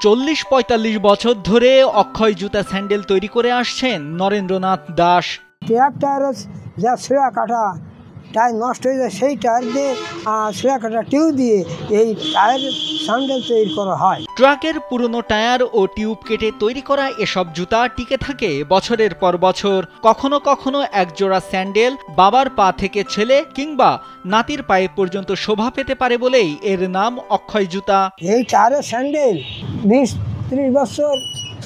40-45 বছর ধরে অক্ষয় জুতা স্যান্ডেল তৈরি করে আসছেন নরেন্দ্রনাথ দাস। ট্রাক্টর যা ছিঁড়া কাটা টায়ার নষ্ট হয়ে যায়, সেই টায়ার দিয়ে ছিঁড়া কাটা টিউব দিয়ে এই টায়ার স্যান্ডেল তৈরি করা হয়। ট্রাকের পুরনো টায়ার ও টিউব কেটে তৈরি করা এসব জুতা টিকে থাকে বছরের পর বছর। কখনো কখনো একজোড়া স্যান্ডেল বাবার পা থেকে ছেলে কিংবা নাতির পায়ে পর্যন্ত শোভা পেতে পারে বলেই এর নাম অক্ষয় জুতা। এই টায়ারের স্যান্ডেল 20-30 বছর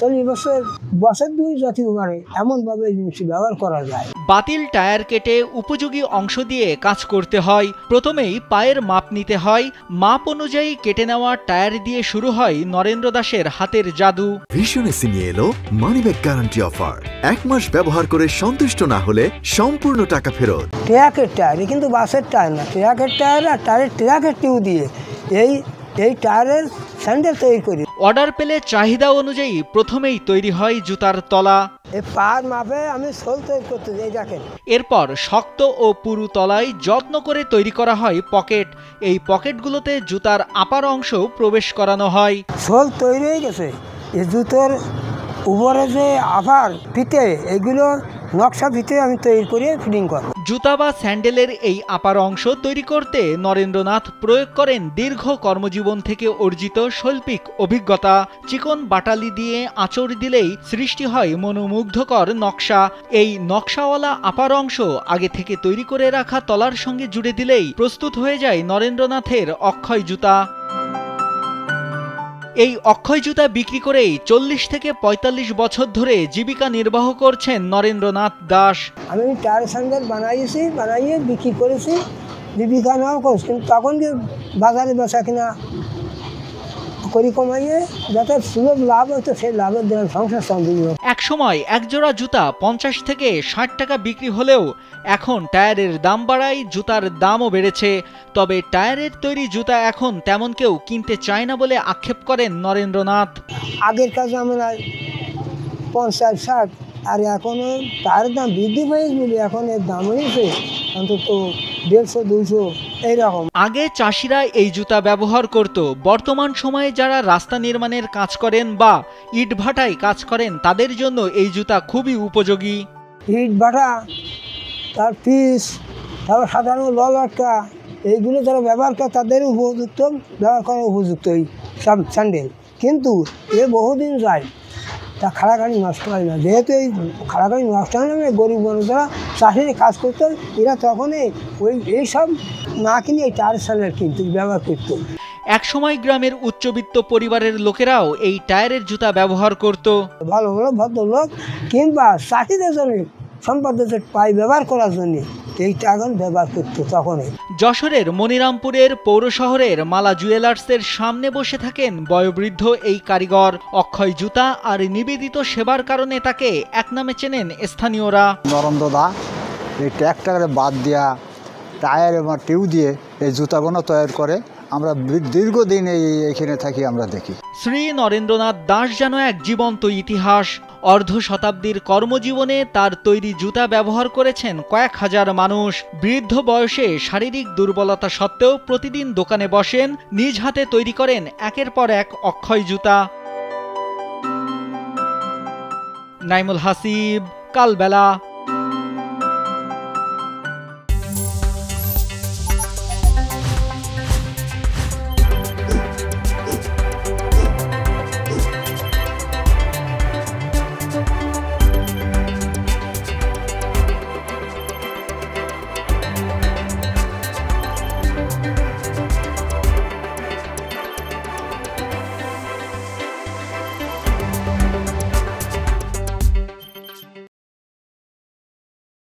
40 বছর বছর দুই জাতীয় মানে এমনভাবে জিনিস ব্যবহার করা যায়। বাতিল টায়ার কেটে উপযোগী অংশ দিয়ে কাজ করতে হয়। প্রথমেই পায়ের মাপ নিতে হয়। মাপ অনুযায়ী কেটে নেওয়া টায়ার দিয়ে শুরু হয় নরেন্দ্র দাসের হাতের জাদু। ভীষণ এসে নিয়ে এলো মানিব্যাগ গ্যারান্টি অফার। 1 মাস ব্যবহার করে সন্তুষ্ট না হলে সম্পূর্ণ টাকা ফেরত। ট্রাকের টায়ার কিন্তু বাসের টায়ার না, ট্রাকের টায়ার আর টায়ারের ট্রাকের টিউব দিয়ে এই টায়ারের স্যান্ডেল তৈরি করি। অর্ডার পেলে চাহিদা অনুযায়ী প্রথমেই তৈরি হয় জুতার তলা। এই পার মাপে আমি সোল তৈরি করতে যাই দেখেন। এরপর শক্ত ও পুরু তলায় যত্ন করে তৈরি করা হয় পকেট। এই পকেটগুলোতে জুতার আপার অংশ প্রবেশ করানো হয়। সোল তৈরি হয়ে গেছে, এই জুতোর উপরে যে আপার ফিতে এগুলো নকশা ফিতে আমি তৈরি করে ফিটিং করব। জুতা বা স্যান্ডেলের এই আপার অংশ তৈরি করতে নরেন্দ্রনাথ প্রয়োগ করেন দীর্ঘ কর্মজীবন থেকে অর্জিত শৈল্পিক অভিজ্ঞতা। চিকন বাটালি দিয়ে আঁচড় দিলেই সৃষ্টি হয় মনোমুগ্ধকর নকশা। এই নকশাওয়ালা আপার অংশ আগে থেকে তৈরি করে রাখা তলার সঙ্গে জুড়ে দিলেই প্রস্তুত হয়ে যায় নরেন্দ্রনাথের অক্ষয় জুতা। এই অক্ষয় জুতা বিক্রি করেই 40-45 বছর ধরে জীবিকা নির্বাহ করছেন নরেন্দ্রনাথ দাস। আমি টায়ার স্যান্ডেল বানাইয়ে বিক্রি করেছি, জীবিকা নেওয়া করছি। কিন্তু তখন কি বাজারে বেচা কিনা করি কমাইয়ে যাতে সুলভ লাভ হতো, সেই লাভের দ্বারা সংসার চালিয়ে। এক সময় একজোড়া জুতা 50 থেকে 60 টাকা বিক্রি হলেও এখন টায়ারের দাম বাড়ায় জুতার দামও বেড়েছে। তবে টায়ারের তৈরি জুতা এখন তেমন কেউ কিনতে চায় না বলে আক্ষেপ করেন নরেন্দ্রনাথ। আগের কাছে আমরা 50-60 আর এখনও টায়ারের দাম বৃদ্ধি পেয়েছে বলে এখন এর দাম হয়েছে অন্তত 150-200 এইরকম। আগে চাষিরা এই জুতা ব্যবহার করত। বর্তমান সময়ে যারা রাস্তা নির্মাণের কাজ করেন বা ইটভাটায় কাজ করেন তাদের জন্য এই জুতা খুবই উপযোগী। ইট ভাটা, তার পিস, তারপর সাধারণ লটকা এইগুলো যারা ব্যবহার করে তাদের উপযুক্ত ব্যবহার করার উপযুক্ত এই সব স্যান্ডেল। কিন্তু এ বহুদিন যায়, তা খাড়াখাড়ি নষ্ট হয় না। যেহেতু এই খাড়াখাড়ি নষ্ট হয় না, গরিব মানুষ যারা চাষির কাজ করতো এরা তখনই এইসব না কিনে এই টায়ার স্যান্ডেল কিনতো, ব্যবহার করত। একসময় গ্রামের উচ্চবিত্ত পরিবারের লোকেরাও এই টায়ারের জুতা ব্যবহার করত। ভালো ভালো ভদ্রলোক কিংবা চাষিদের জন্য সম্পদের পাই ব্যবহার করার জন্য এইটা এখন ব্যবহার করতো তখনই। যশোরের মনিরামপুরের পৌর শহরের মালা জুয়েলার্সের সামনে বসে থাকেন বয়োবৃদ্ধ এই কারিগর। অক্ষয় জুতা আর নিবেদিত সেবার কারণে তাকে এক নামে চেনেন স্থানীয়রা। নরেন্দ্র দা এই ট্র্যাক্টরে বাদ দেওয়া টায়ার এবং টিউব দিয়ে এই জুতাগুলো তৈরি করে। আমরা দীর্ঘদিন এইখানে থাকি, আমরা দেখি। শ্রী নরেন্দ্রনাথ দাস যেন এক জীবন্ত ইতিহাস। অর্ধ শতাব্দীর কর্মজীবনে তার তৈরি জুতা ব্যবহার করেছেন কয়েক হাজার মানুষ। বৃদ্ধ বয়সে শারীরিক দুর্বলতা সত্ত্বেও প্রতিদিন দোকানে বসেন, নিজ হাতে তৈরি করেন একের পর এক অক্ষয় জুতা। নাইমুল হাসিব, কালবেলা।